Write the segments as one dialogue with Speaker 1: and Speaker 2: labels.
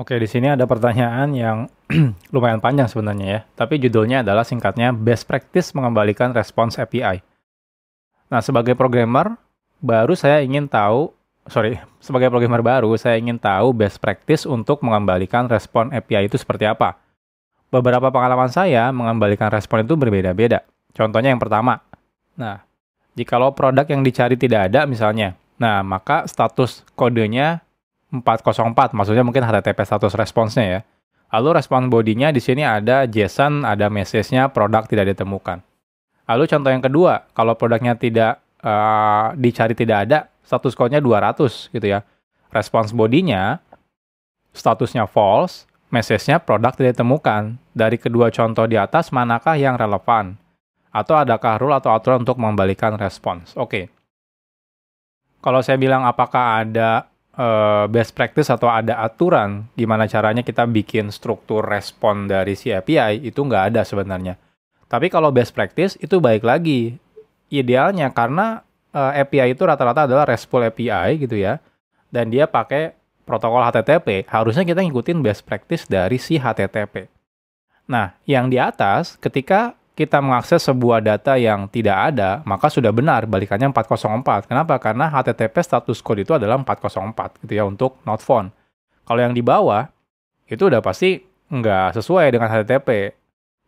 Speaker 1: Oke, di sini ada pertanyaan yang lumayan panjang sebenarnya ya, tapi judulnya adalah singkatnya Best Practice Mengembalikan Respons API. Nah, sebagai programmer baru saya ingin tahu, sebagai programmer baru saya ingin tahu best practice untuk mengembalikan respon API itu seperti apa. Beberapa pengalaman saya mengembalikan respon itu berbeda-beda. Contohnya yang pertama, nah, jikalau produk yang dicari tidak ada misalnya, nah maka status kodenya 404, maksudnya mungkin HTTP status response-nya ya. Lalu respon bodinya di sini ada JSON, ada message-nya produk tidak ditemukan. Lalu contoh yang kedua, kalau produknya tidak dicari tidak ada, status code-nya 200 gitu ya. Respons bodinya statusnya false, message-nya produk tidak ditemukan. Dari kedua contoh di atas, manakah yang relevan? Atau adakah rule atau aturan untuk mengembalikan respons? Oke. Kalau saya bilang apakah ada best practice atau ada aturan gimana caranya kita bikin struktur respon dari si API, itu nggak ada sebenarnya. Tapi kalau best practice itu baik lagi. Idealnya karena API itu rata-rata adalah RESTful API gitu ya. Dan dia pakai protokol HTTP, harusnya kita ngikutin best practice dari si HTTP. Nah, yang di atas, ketika kita mengakses sebuah data yang tidak ada, maka sudah benar balikannya 404. Kenapa? Karena HTTP status code itu adalah 404 gitu ya untuk not found. Kalau yang di bawah, itu udah pasti nggak sesuai dengan HTTP.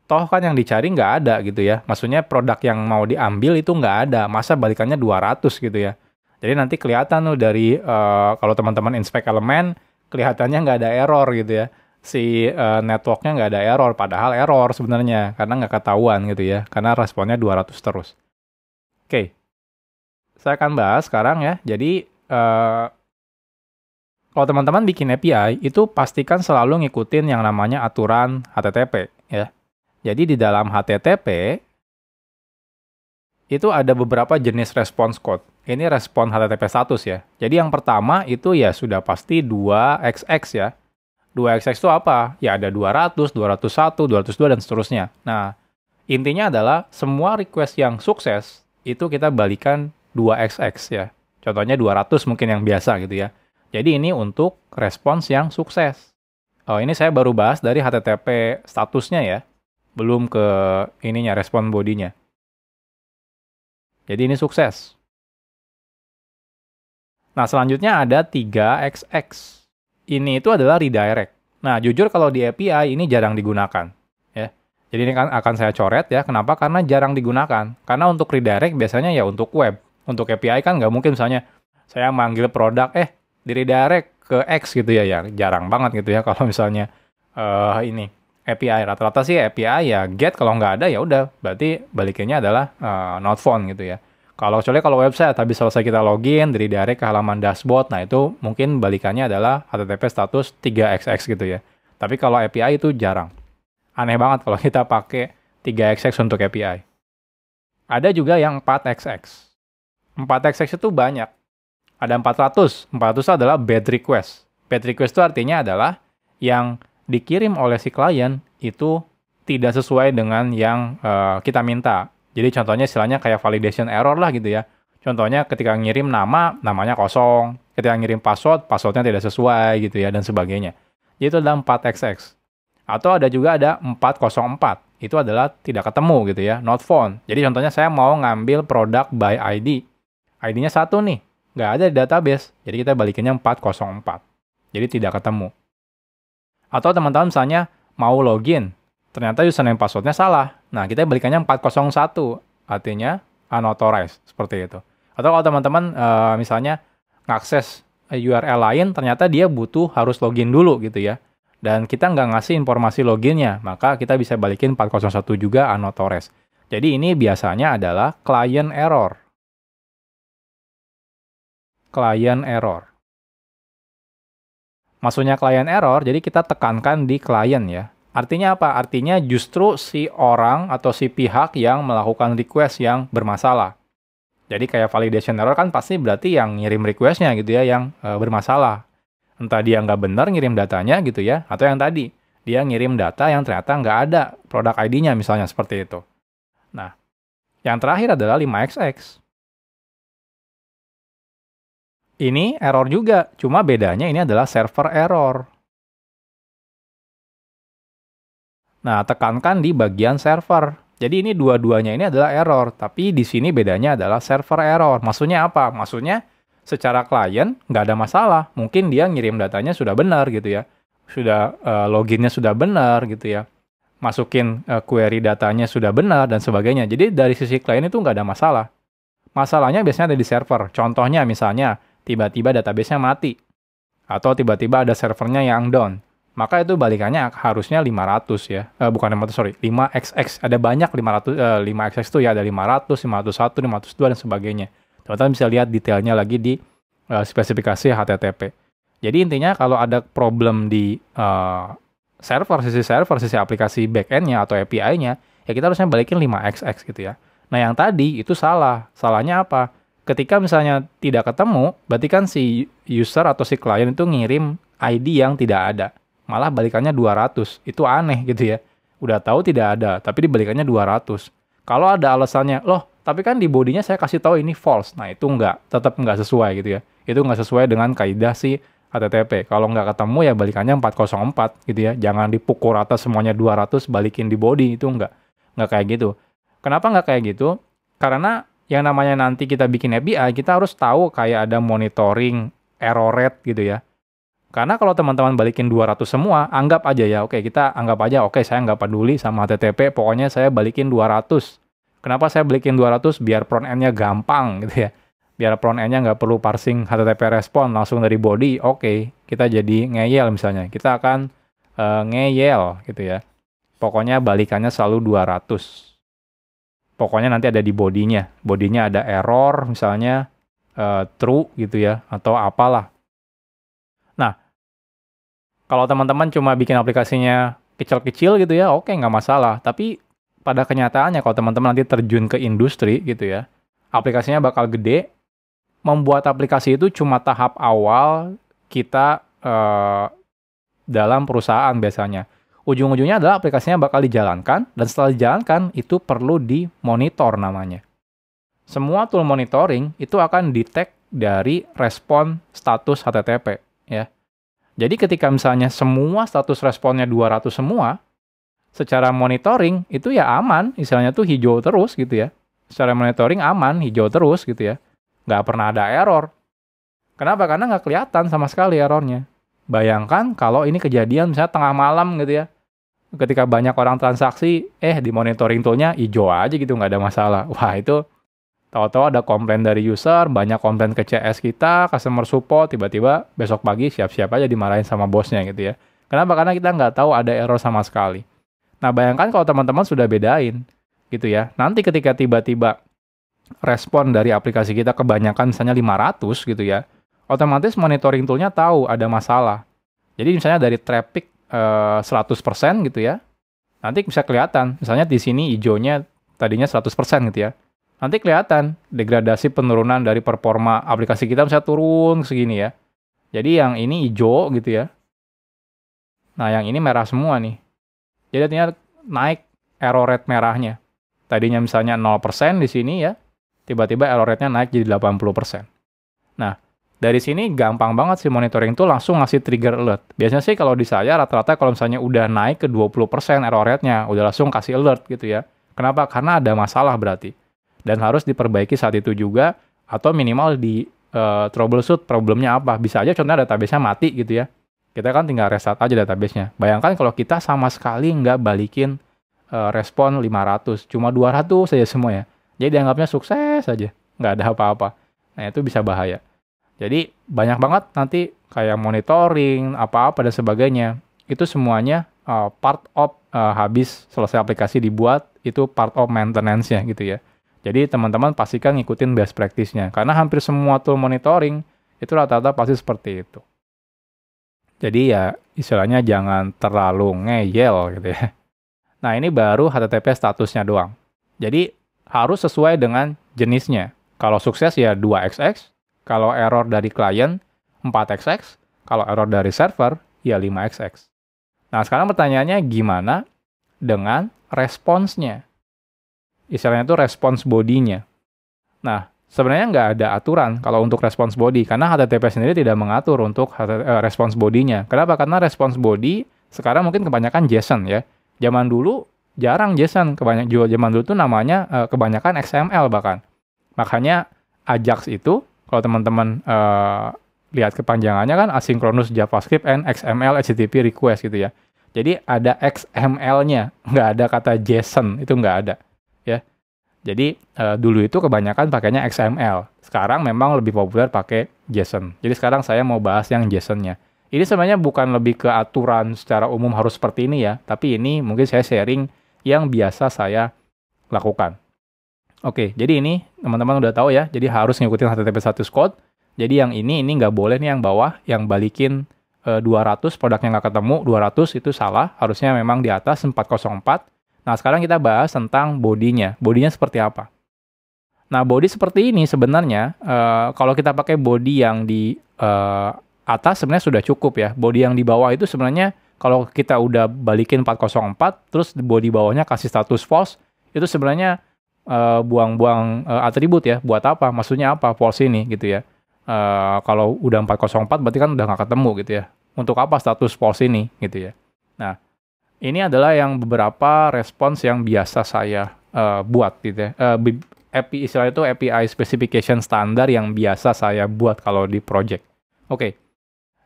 Speaker 1: Toh kan yang dicari nggak ada gitu ya. Maksudnya produk yang mau diambil itu nggak ada. Masa balikannya 200 gitu ya. Jadi nanti kelihatan tuh dari, kalau teman-teman inspect elemen, kelihatannya nggak ada error gitu ya. Si networknya nggak ada error, padahal error sebenarnya. Karena nggak ketahuan gitu ya. Karena responnya 200 terus. Oke, saya akan bahas sekarang ya. Jadi, kalau teman-teman bikin API, itu pastikan selalu ngikutin yang namanya aturan HTTP ya. Jadi di dalam HTTP, itu ada beberapa jenis response code. Ini respon HTTP status ya. Jadi yang pertama itu ya sudah pasti 2XX ya. 2XX itu apa? Ya ada 200, 201, 202, dan seterusnya. Nah, intinya adalah semua request yang sukses, itu kita balikan 2XX ya. Contohnya 200 mungkin yang biasa gitu ya. Jadi ini untuk respons yang sukses. Oh, ini saya baru bahas dari HTTP statusnya ya. Belum ke ininya, respon bodinya. Jadi ini sukses. Nah, selanjutnya ada 3XX. Ini itu adalah redirect. Nah, jujur kalau di API ini jarang digunakan. Ya. Jadi ini kan akan saya coret ya. Kenapa? Karena jarang digunakan. Karena untuk redirect biasanya ya untuk web. Untuk API kan nggak mungkin misalnya saya manggil produk, di redirect ke X gitu ya. Ya jarang banget gitu ya kalau misalnya ini API. Rata-rata sih API ya get, kalau nggak ada ya udah. Berarti balikinnya adalah not found gitu ya. Kalau website habis selesai kita login, dari direct ke halaman dashboard, nah itu mungkin balikannya adalah HTTP status 3XX gitu ya. Tapi kalau API itu jarang. Aneh banget kalau kita pakai 3XX untuk API. Ada juga yang 4XX. 4XX itu banyak. Ada 400. 400 adalah bad request. Bad request itu artinya adalah yang dikirim oleh si klien itu tidak sesuai dengan yang kita minta. Jadi contohnya istilahnya kayak validation error lah gitu ya. Contohnya ketika ngirim nama, namanya kosong. Ketika ngirim password, passwordnya tidak sesuai gitu ya, dan sebagainya. Jadi itu adalah 4XX. Atau ada juga ada 404. Itu adalah tidak ketemu gitu ya, not found. Jadi contohnya saya mau ngambil produk by ID. ID-nya 1 nih, nggak ada di database. Jadi kita balikinnya 404. Jadi tidak ketemu. Atau teman-teman misalnya mau login, ternyata username passwordnya salah. Nah, kita balikannya 401, artinya unauthorized, seperti itu. Atau kalau teman-teman misalnya ngakses URL lain, ternyata dia butuh harus login dulu gitu ya. Dan kita nggak ngasih informasi loginnya, maka kita bisa balikin 401 juga unauthorized. Jadi ini biasanya adalah client error. Client error. Maksudnya client error, jadi kita tekankan di client ya. Artinya apa? Artinya justru si orang atau si pihak yang melakukan request yang bermasalah. Jadi kayak validation error kan pasti berarti yang ngirim requestnya gitu ya, yang bermasalah. Entah dia nggak benar ngirim datanya gitu ya, atau yang tadi, dia ngirim data yang ternyata nggak ada produk ID-nya misalnya, seperti itu. Nah, yang terakhir adalah 5XX. Ini error juga, cuma bedanya ini adalah server error. Nah, tekankan di bagian server. Jadi ini dua-duanya ini adalah error, tapi di sini bedanya adalah server error. Maksudnya apa? Maksudnya secara klien nggak ada masalah. Mungkin dia ngirim datanya sudah benar gitu ya. Sudah loginnya sudah benar gitu ya. Masukin query datanya sudah benar dan sebagainya. Jadi dari sisi klien itu nggak ada masalah. Masalahnya biasanya ada di server. Contohnya misalnya tiba-tiba database-nya mati. Atau tiba-tiba ada servernya yang down. Maka itu balikannya harusnya 500 ya. Bukan 500, sorry. 5XX. Ada banyak 5XX itu ya. Ada 500, 501, 502, dan sebagainya. Teman-teman bisa lihat detailnya lagi di spesifikasi HTTP. Jadi intinya kalau ada problem di server, sisi aplikasi backend-nya atau API-nya, ya kita harusnya balikin 5XX gitu ya. Nah yang tadi itu salah. Salahnya apa? Ketika misalnya tidak ketemu, berarti kan si user atau si klien itu ngirim ID yang tidak ada. Malah balikannya 200. Itu aneh gitu ya. Udah tahu tidak ada, tapi dibalikannya 200. Kalau ada alasannya, loh, tapi kan di bodinya saya kasih tahu ini false. Nah, itu tetap nggak sesuai gitu ya. Itu nggak sesuai dengan kaidah si HTTP. Kalau nggak ketemu ya balikannya 404 gitu ya. Jangan dipukul rata semuanya 200, balikin di body. Itu nggak kayak gitu. Kenapa nggak kayak gitu? Karena yang namanya nanti kita bikin API, kita harus tahu kayak ada monitoring error rate gitu ya. Karena kalau teman-teman balikin 200 semua, anggap aja ya, oke kita anggap aja, oke saya nggak peduli sama HTTP, pokoknya saya balikin 200. Kenapa saya balikin 200? Biar front end-nya gampang gitu ya. Biar front end-nya nggak perlu parsing HTTP respon langsung dari body, oke, kita jadi ngeyel misalnya. Kita akan ngeyel gitu ya. Pokoknya balikannya selalu 200. Pokoknya nanti ada di bodinya. Bodinya ada error misalnya true gitu ya, atau apalah. Nah, kalau teman-teman cuma bikin aplikasinya kecil-kecil gitu ya, oke nggak masalah. Tapi pada kenyataannya kalau teman-teman nanti terjun ke industri gitu ya, aplikasinya bakal gede. Membuat aplikasi itu cuma tahap awal kita dalam perusahaan biasanya. Ujung-ujungnya adalah aplikasinya bakal dijalankan, dan setelah dijalankan itu perlu dimonitor namanya. Semua tool monitoring itu akan detect dari respon status HTTP ya. Jadi ketika misalnya semua status responnya 200 semua, secara monitoring itu ya aman, istilahnya tuh hijau terus gitu ya. Secara monitoring aman, hijau terus gitu ya. Nggak pernah ada error. Kenapa? Karena nggak kelihatan sama sekali errornya. Bayangkan kalau ini kejadian misalnya tengah malam gitu ya. Ketika banyak orang transaksi, di monitoring tool-nya hijau aja gitu, nggak ada masalah. Wah, itu tahu-tahu ada komplain dari user, banyak komplain ke CS kita, customer support, tiba-tiba besok pagi siap-siap aja dimarahin sama bosnya gitu ya. Kenapa? Karena kita nggak tahu ada error sama sekali. Nah, bayangkan kalau teman-teman sudah bedain gitu ya. Nanti ketika tiba-tiba respon dari aplikasi kita kebanyakan misalnya 500 gitu ya, otomatis monitoring tool-nya tahu ada masalah. Jadi misalnya dari traffic 100% gitu ya, nanti bisa kelihatan. Misalnya di sini hijaunya tadinya 100% gitu ya. Nanti kelihatan degradasi penurunan dari performa aplikasi kita bisa turun segini ya. Jadi yang ini hijau gitu ya. Nah yang ini merah semua nih. Jadi artinya naik error rate merahnya. Tadinya misalnya 0% di sini ya. Tiba-tiba error rate-nya naik jadi 80%. Nah dari sini gampang banget sih monitoring tuh langsung ngasih trigger alert. Biasanya sih kalau di saya rata-rata kalau misalnya udah naik ke 20% error rate-nya, udah langsung kasih alert gitu ya. Kenapa? Karena ada masalah berarti. Dan harus diperbaiki saat itu juga, atau minimal di troubleshoot problemnya apa. Bisa aja contohnya database-nya mati gitu ya. Kita kan tinggal restart aja database-nya. Bayangkan kalau kita sama sekali nggak balikin respon 500, cuma 200 saja semua ya. Jadi dianggapnya sukses aja, nggak ada apa-apa. Nah itu bisa bahaya. Jadi banyak banget nanti kayak monitoring, apa-apa dan sebagainya. Itu semuanya part of habis selesai aplikasi dibuat, itu part of maintenance-nya gitu ya. Jadi teman-teman pastikan ngikutin best practice-nya. Karena hampir semua tool monitoring itu rata-rata pasti seperti itu. Jadi ya istilahnya jangan terlalu ngeyel gitu ya. Nah ini baru HTTP statusnya doang. Jadi harus sesuai dengan jenisnya. Kalau sukses ya 2XX. Kalau error dari klien, 4XX. Kalau error dari server, ya 5XX. Nah, sekarang pertanyaannya gimana dengan responsnya? Istilahnya itu response body-nya. Nah, sebenarnya nggak ada aturan kalau untuk response body, karena HTTP sendiri tidak mengatur untuk response body-nya. Kenapa? Karena response body sekarang mungkin kebanyakan JSON ya. Zaman dulu jarang JSON, zaman dulu tuh namanya kebanyakan XML bahkan. Makanya AJAX itu, kalau teman-teman lihat kepanjangannya kan asynchronous JavaScript and XML HTTP request gitu ya. Jadi ada XML-nya, nggak ada kata JSON, itu nggak ada. Ya. Jadi dulu itu kebanyakan pakainya XML. Sekarang memang lebih populer pakai JSON. Jadi sekarang saya mau bahas yang JSON-nya. Ini sebenarnya bukan lebih ke aturan secara umum harus seperti ini ya, tapi ini mungkin saya sharing yang biasa saya lakukan. Oke, jadi ini teman-teman udah tahu ya, jadi harus ngikutin HTTP status code. Jadi yang ini nggak boleh nih yang bawah, yang balikin 200, produknya nggak ketemu, 200 itu salah, harusnya memang di atas 404. Nah, sekarang kita bahas tentang bodinya. Bodinya seperti apa? Nah, body seperti ini sebenarnya, kalau kita pakai body yang di atas sebenarnya sudah cukup ya. Body yang di bawah itu sebenarnya kalau kita udah balikin 404, terus body bawahnya kasih status false, itu sebenarnya buang-buang atribut ya. Buat apa? Maksudnya apa false ini gitu ya. Kalau udah 404 berarti kan udah nggak ketemu gitu ya. Untuk apa status false ini gitu ya. Nah, ini adalah yang beberapa respons yang biasa saya buat gitu ya. Istilahnya itu API specification standar yang biasa saya buat kalau di project. Oke.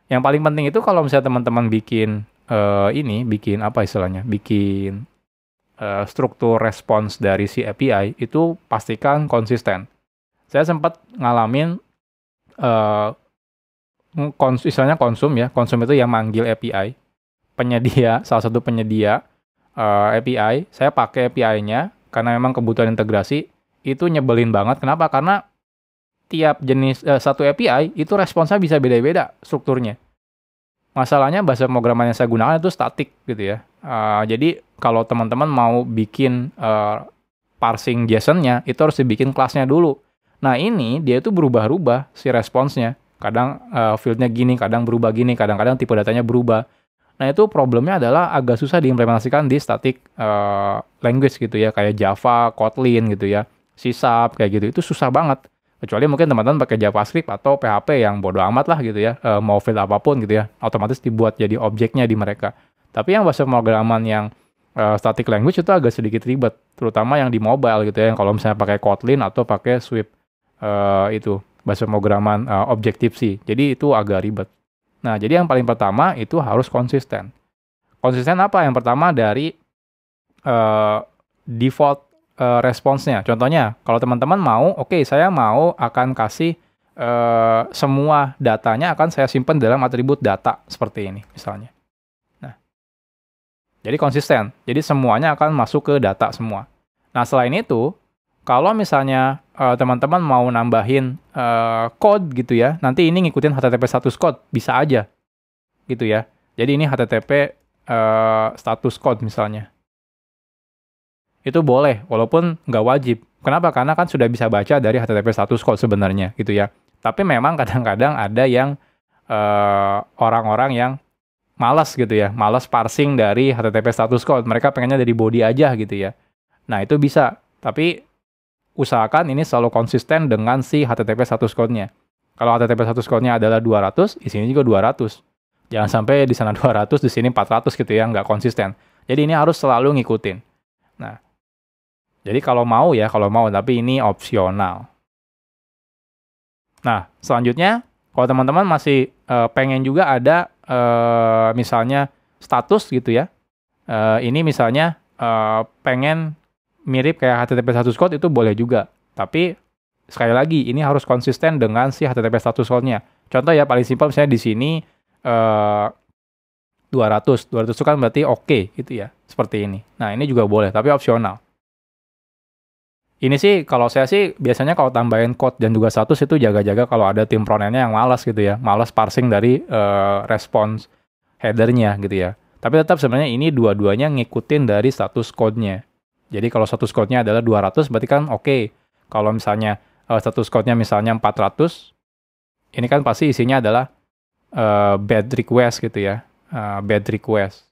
Speaker 1: Yang paling penting itu kalau misalnya teman-teman bikin bikin apa istilahnya? Bikin struktur respons dari si API itu pastikan konsisten. Saya sempat ngalamin istilahnya konsum ya. Konsum itu yang manggil API. Penyedia, salah satu penyedia API, saya pakai API-nya karena memang kebutuhan integrasi itu nyebelin banget. Kenapa? Karena tiap jenis satu API itu responsnya bisa beda-beda strukturnya. Masalahnya bahasa pemrograman yang saya gunakan itu statik gitu ya. Jadi kalau teman-teman mau bikin parsing JSON-nya itu harus dibikin kelasnya dulu. Nah ini dia itu berubah-ubah si responsnya. Kadang field-nya gini, kadang berubah gini, kadang-kadang tipe datanya berubah. Nah itu problemnya adalah agak susah diimplementasikan di static language gitu ya, kayak Java, Kotlin gitu ya, C# kayak gitu, itu susah banget. Kecuali mungkin teman-teman pakai JavaScript atau PHP yang bodo amat lah gitu ya, mau field apapun gitu ya, otomatis dibuat jadi objeknya di mereka. Tapi yang bahasa pemrograman yang static language itu agak sedikit ribet, terutama yang di mobile gitu ya, yang kalau misalnya pakai Kotlin atau pakai Swift itu bahasa pemrograman Objective-C, jadi itu agak ribet. Nah, jadi yang paling pertama itu harus konsisten. Konsisten apa? Yang pertama dari default responsnya. Contohnya, kalau teman-teman mau, oke, saya mau akan kasih semua datanya akan saya simpan dalam atribut data seperti ini, misalnya. Nah, jadi konsisten. Jadi semuanya akan masuk ke data semua. Nah, selain itu, kalau misalnya teman-teman mau nambahin code gitu ya, nanti ini ngikutin HTTP status code, bisa aja gitu ya. Jadi ini HTTP status code misalnya. Itu boleh, walaupun nggak wajib. Kenapa? Karena kan sudah bisa baca dari HTTP status code sebenarnya gitu ya. Tapi memang kadang-kadang ada yang orang-orang yang malas gitu ya, malas parsing dari HTTP status code. Mereka pengennya dari body aja gitu ya. Nah itu bisa, tapi usahakan ini selalu konsisten dengan si HTTP status code-nya. Kalau HTTP status code-nya adalah 200, di sini juga 200. Jangan sampai di sana 200, di sini 400 gitu ya, nggak konsisten. Jadi ini harus selalu ngikutin. Nah, jadi kalau mau, tapi ini opsional. Nah, selanjutnya, kalau teman-teman masih pengen juga ada misalnya status gitu ya. Ini misalnya pengen mirip kayak HTTP status code itu boleh juga. Tapi sekali lagi ini harus konsisten dengan si HTTP status code-nya. Contoh ya paling simpel misalnya di sini 200 itu kan berarti oke gitu ya. Seperti ini. Nah, ini juga boleh tapi opsional. Ini sih kalau saya sih biasanya kalau tambahin code dan juga status itu jaga-jaga kalau ada tim frontend-nya yang malas gitu ya. Malas parsing dari response header-nya gitu ya. Tapi tetap sebenarnya ini dua-duanya ngikutin dari status code-nya. Jadi kalau status code-nya adalah 200 berarti kan oke. Kalau misalnya status code-nya misalnya 400, ini kan pasti isinya adalah bad request gitu ya. Bad request.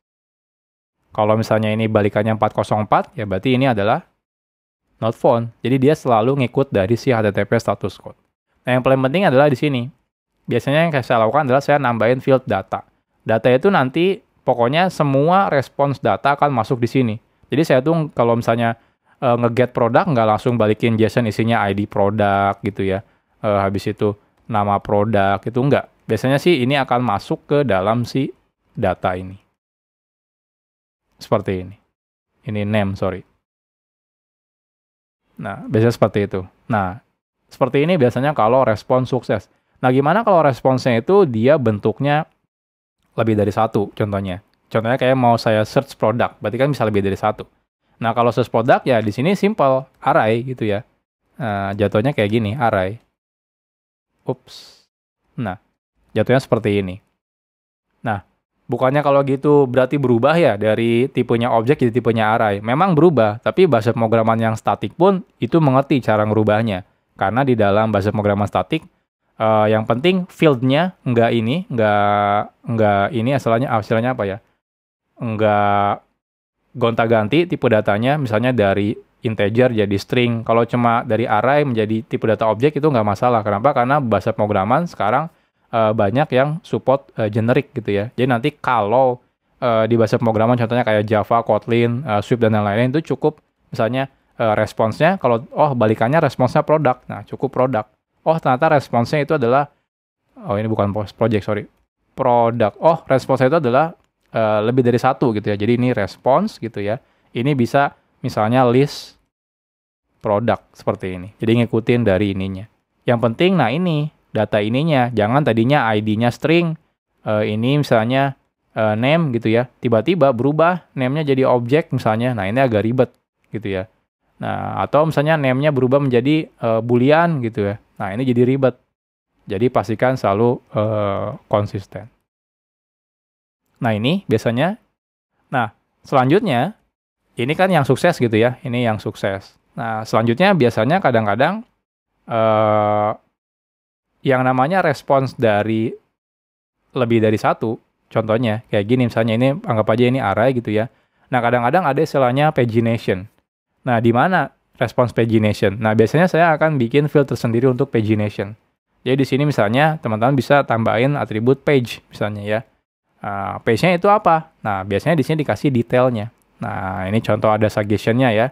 Speaker 1: Kalau misalnya ini balikannya 404, ya berarti ini adalah not found. Jadi dia selalu ngikut dari si HTTP status code. Nah yang paling penting adalah di sini. Biasanya yang saya lakukan adalah saya nambahin field data. Data itu nanti Pokoknya semua respons data akan masuk di sini. Jadi saya tuh kalau misalnya nge-get produk nggak langsung balikin JSON isinya ID produk gitu ya. Habis itu nama produk itu enggak. Biasanya sih ini akan masuk ke dalam si data ini. Seperti ini. Ini name, sorry. Nah, biasanya seperti itu. Nah, seperti ini biasanya kalau respons sukses. Nah, gimana kalau responsnya itu dia bentuknya lebih dari satu, contohnya. Contohnya kayak mau saya search produk, berarti kan bisa lebih dari satu. Nah, kalau search produk ya di sini simple, array gitu ya. Nah, jatuhnya kayak gini, array. Ups. Nah, jatuhnya seperti ini. Nah, bukannya kalau gitu berarti berubah ya dari tipenya objek jadi tipenya array. Memang berubah, tapi bahasa pemrograman yang statik pun itu mengerti cara ngerubahnya. Karena di dalam bahasa pemrograman statik, yang penting field-nya nggak ini istilahnya apa ya? Nggak gonta-ganti tipe datanya, misalnya dari integer jadi string. Kalau cuma dari array menjadi tipe data objek itu nggak masalah. Kenapa? Karena bahasa pemrograman sekarang banyak yang support generic gitu ya. Jadi nanti kalau di bahasa pemrograman contohnya kayak Java, Kotlin, Swift dan lain-lain itu cukup misalnya responsnya kalau balikannya responsnya produk. Nah, cukup produk. Oh, ternyata responsnya itu adalah ini bukan project, sorry. Produk. Oh, responsnya itu adalah lebih dari satu gitu ya. Jadi ini respons gitu ya. Ini bisa misalnya list produk seperti ini. Jadi ngikutin dari ininya. Yang penting nah ini data ininya. Jangan tadinya ID-nya string. Ini misalnya name gitu ya. Tiba-tiba berubah name-nya jadi objek misalnya. Nah, ini agak ribet gitu ya. Nah, atau misalnya name-nya berubah menjadi boolean gitu ya. Nah, ini jadi ribet. Jadi pastikan selalu konsisten. Nah, ini biasanya. Nah, selanjutnya, ini kan yang sukses gitu ya. Ini yang sukses. Nah, selanjutnya biasanya kadang-kadang yang namanya respons dari lebih dari satu. Contohnya, kayak gini misalnya ini, anggap aja ini array gitu ya. Nah, kadang-kadang ada istilahnya pagination. Nah, di mana respons pagination? Nah, biasanya saya akan bikin field tersendiri untuk pagination. Jadi di sini misalnya teman-teman bisa tambahin atribut page misalnya ya. Page-nya itu apa? Nah, biasanya di sini dikasih detailnya. Nah, ini contoh ada suggestion-nya ya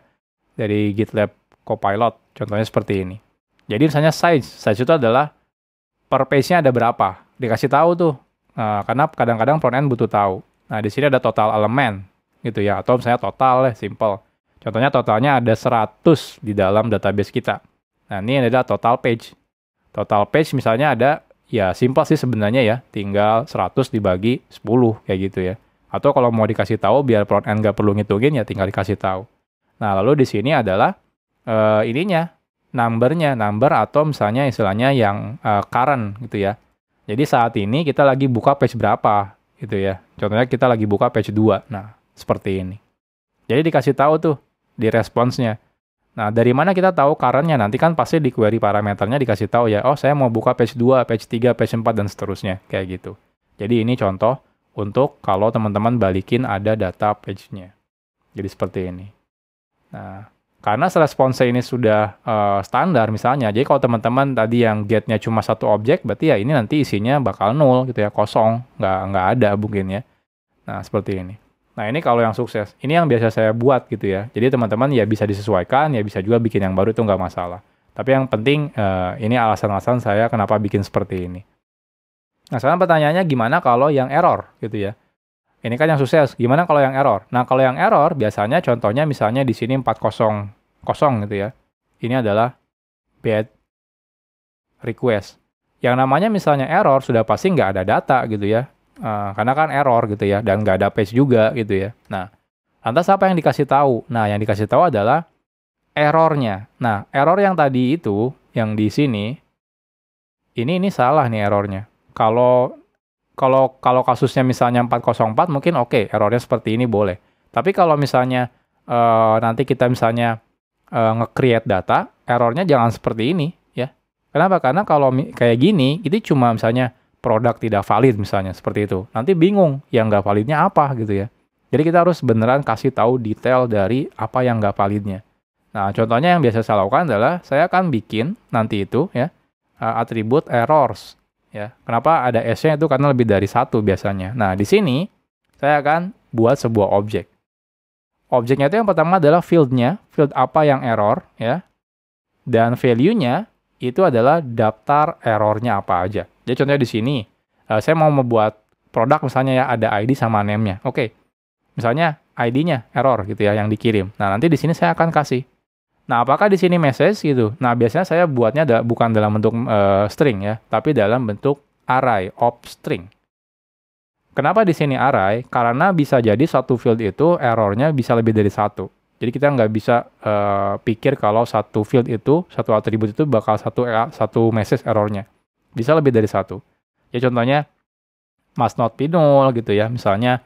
Speaker 1: dari GitLab Copilot. Contohnya seperti ini. Jadi misalnya size itu adalah per page-nya ada berapa? Dikasih tahu tuh. Karena kadang-kadang front-end butuh tahu. Nah, di sini ada total elemen gitu ya. Atau misalnya total ya, simple. Contohnya totalnya ada 100 di dalam database kita. Nah, ini adalah total page. Total page misalnya ada, ya simple sih sebenarnya ya, tinggal 100 dibagi 10 kayak gitu ya. Atau kalau mau dikasih tahu biar front end nggak perlu ngitungin ya tinggal dikasih tahu. Nah, lalu di sini adalah number atau misalnya istilahnya yang current gitu ya. Jadi saat ini kita lagi buka page berapa gitu ya. Contohnya kita lagi buka page 2. Nah, seperti ini. Jadi dikasih tahu tuh di responsnya. Nah, dari mana kita tahu current-nya? Nanti kan pasti di query parameternya dikasih tahu ya, oh saya mau buka page 2, page 3, page 4, dan seterusnya. Kayak gitu. Jadi ini contoh untuk kalau teman-teman balikin ada data page-nya. Jadi seperti ini. Nah, karena responsnya ini sudah standar misalnya, jadi kalau teman-teman tadi yang get-nya cuma satu objek, berarti ya ini nanti isinya bakal nol gitu ya, kosong, nggak ada mungkin ya. Nah, seperti ini. Nah, ini kalau yang sukses. Ini yang biasa saya buat gitu ya. Jadi teman-teman ya bisa disesuaikan, ya bisa juga bikin yang baru itu nggak masalah. Tapi yang penting ini alasan-alasan saya kenapa bikin seperti ini. Nah, sekarang pertanyaannya gimana kalau yang error gitu ya. Ini kan yang sukses. Gimana kalau yang error? Nah, kalau yang error biasanya contohnya misalnya di sini 400 gitu ya. Ini adalah bad request. Yang namanya misalnya error sudah pasti nggak ada data gitu ya. Karena kan error gitu ya, dan nggak ada page juga gitu ya. Nah, lantas apa yang dikasih tahu? Nah, yang dikasih tahu adalah errornya. Nah, error yang tadi itu, yang di sini, ini salah nih errornya. Kalau kasusnya misalnya 404 mungkin oke, errornya seperti ini boleh. Tapi kalau misalnya nanti kita misalnya nge-create data, errornya jangan seperti ini ya. Kenapa? Karena kalau kayak gini, itu cuma misalnya produk tidak valid misalnya, seperti itu. Nanti bingung, yang nggak validnya apa gitu ya. Jadi kita harus beneran kasih tahu detail dari apa yang nggak validnya. Nah, contohnya yang biasa saya lakukan adalah, saya akan bikin nanti itu ya, atribut errors. Ya. Kenapa ada S-nya itu? Karena lebih dari satu biasanya. Nah, di sini, saya akan buat sebuah objek. Objeknya itu yang pertama adalah field-nya, field apa yang error, ya. Dan value-nya itu adalah daftar errornya apa aja. Jadi contohnya di sini, saya mau membuat produk misalnya ya, ada ID sama name-nya. Oke, misalnya ID-nya error gitu ya, yang dikirim. Nah, nanti di sini saya akan kasih. Nah, apakah di sini message gitu? Nah, biasanya saya buatnya bukan dalam bentuk string ya, tapi dalam bentuk array of string. Kenapa di sini array? Karena bisa jadi satu field itu errornya bisa lebih dari satu. Jadi kita nggak bisa pikir kalau satu field itu, satu atribut itu bakal satu message errornya. Bisa lebih dari satu. Ya contohnya must not be null gitu ya. Misalnya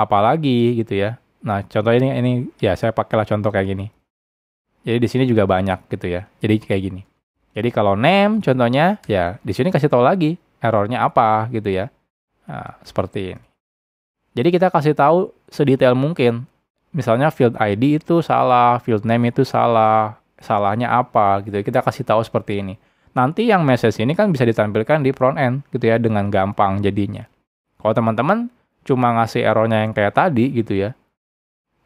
Speaker 1: apalagi gitu ya. Nah contoh ini ya saya pakailah contoh kayak gini. Jadi di sini juga banyak gitu ya. Jadi kayak gini. Jadi kalau name contohnya ya di sini kasih tahu lagi errornya apa gitu ya. Nah, seperti ini. Jadi kita kasih tahu sedetail mungkin. Misalnya field ID itu salah, field name itu salah, salahnya apa gitu. Kita kasih tahu seperti ini. Nanti yang message ini kan bisa ditampilkan di front end gitu ya dengan gampang jadinya. Kalau teman-teman cuma ngasih errornya yang kayak tadi gitu ya.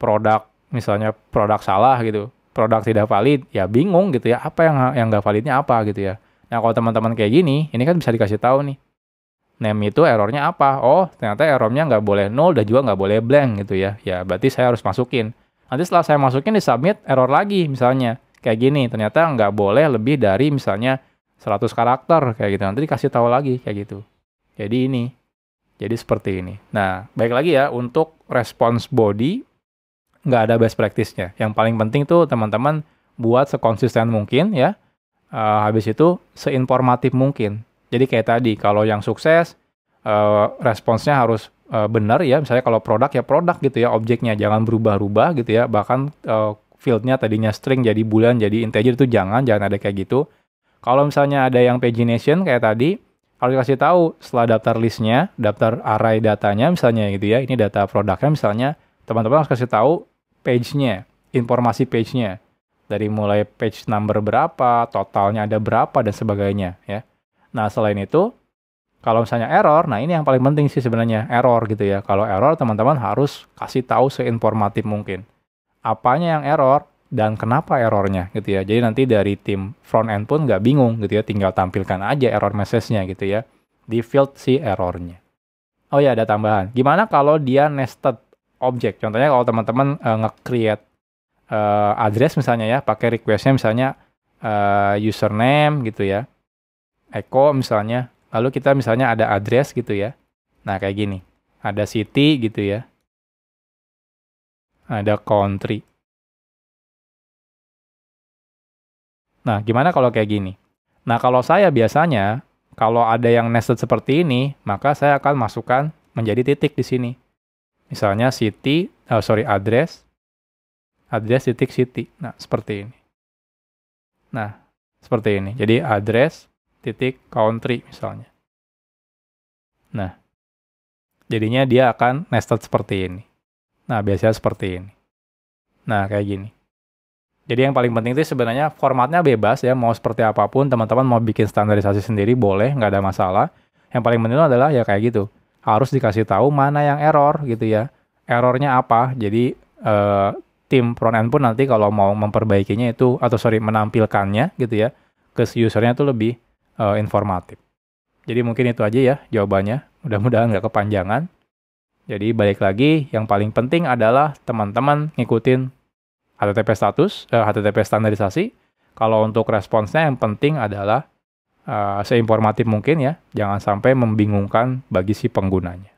Speaker 1: Produk misalnya produk salah gitu. Produk tidak valid, ya bingung gitu ya. Apa yang nggak validnya apa gitu ya. Nah, kalau teman-teman kayak gini, ini kan bisa dikasih tahu nih. Name itu errornya apa? Oh, ternyata errornya nggak boleh null dan juga nggak boleh blank gitu ya. Ya, berarti saya harus masukin. Nanti setelah saya masukin di submit, error lagi misalnya. Kayak gini, ternyata nggak boleh lebih dari misalnya 100 karakter kayak gitu. Nanti dikasih tahu lagi kayak gitu. Jadi ini. Jadi seperti ini. Nah, baik lagi ya, untuk response body, nggak ada best practice-nya. Yang paling penting tuh teman-teman buat sekonsisten mungkin ya. Habis itu seinformatif mungkin. Jadi kayak tadi, kalau yang sukses, responsnya harus benar ya. Misalnya kalau produk ya produk gitu ya, objeknya jangan berubah-ubah gitu ya. Bahkan field-nya tadinya string jadi boolean jadi integer itu jangan ada kayak gitu. Kalau misalnya ada yang pagination kayak tadi, harus dikasih tahu setelah daftar list-nya, daftar array datanya misalnya gitu ya. Ini data produknya misalnya, teman-teman harus kasih tahu page-nya, informasi page-nya. Dari mulai page number berapa, totalnya ada berapa dan sebagainya ya. Nah, selain itu, kalau misalnya error, nah ini yang paling penting sih sebenarnya, error gitu ya. Kalau error, teman-teman harus kasih tahu seinformatif mungkin. Apanya yang error, dan kenapa errornya gitu ya. Jadi nanti dari tim front end pun nggak bingung gitu ya, tinggal tampilkan aja error message-nya gitu ya, di field si errornya. Oh ya, ada tambahan. Gimana kalau dia nested object? Contohnya kalau teman-teman nge-create address misalnya ya, pakai request-nya misalnya username gitu ya. Echo misalnya, lalu kita misalnya ada address gitu ya. Nah, kayak gini. Ada city gitu ya. Ada country. Nah, gimana kalau kayak gini? Nah, kalau saya biasanya, kalau ada yang nested seperti ini, maka saya akan masukkan menjadi titik di sini. Misalnya address titik city. Nah, seperti ini. Nah, seperti ini. Jadi address titik country misalnya. Nah, jadinya dia akan nested seperti ini. Nah, biasanya seperti ini. Nah, kayak gini. Jadi yang paling penting itu sebenarnya formatnya bebas ya, mau seperti apapun, teman-teman mau bikin standarisasi sendiri boleh, nggak ada masalah. Yang paling penting adalah ya kayak gitu. Harus dikasih tahu mana yang error gitu ya. Errornya apa? Jadi tim front end pun nanti kalau mau memperbaikinya itu, menampilkannya gitu ya, ke usernya itu lebih informatif. Jadi mungkin itu aja ya jawabannya. Mudah-mudahan nggak kepanjangan. Jadi balik lagi, yang paling penting adalah teman-teman ngikutin HTTP status, HTTP standarisasi. Kalau untuk responsnya yang penting adalah seinformatif mungkin ya. Jangan sampai membingungkan bagi si penggunanya.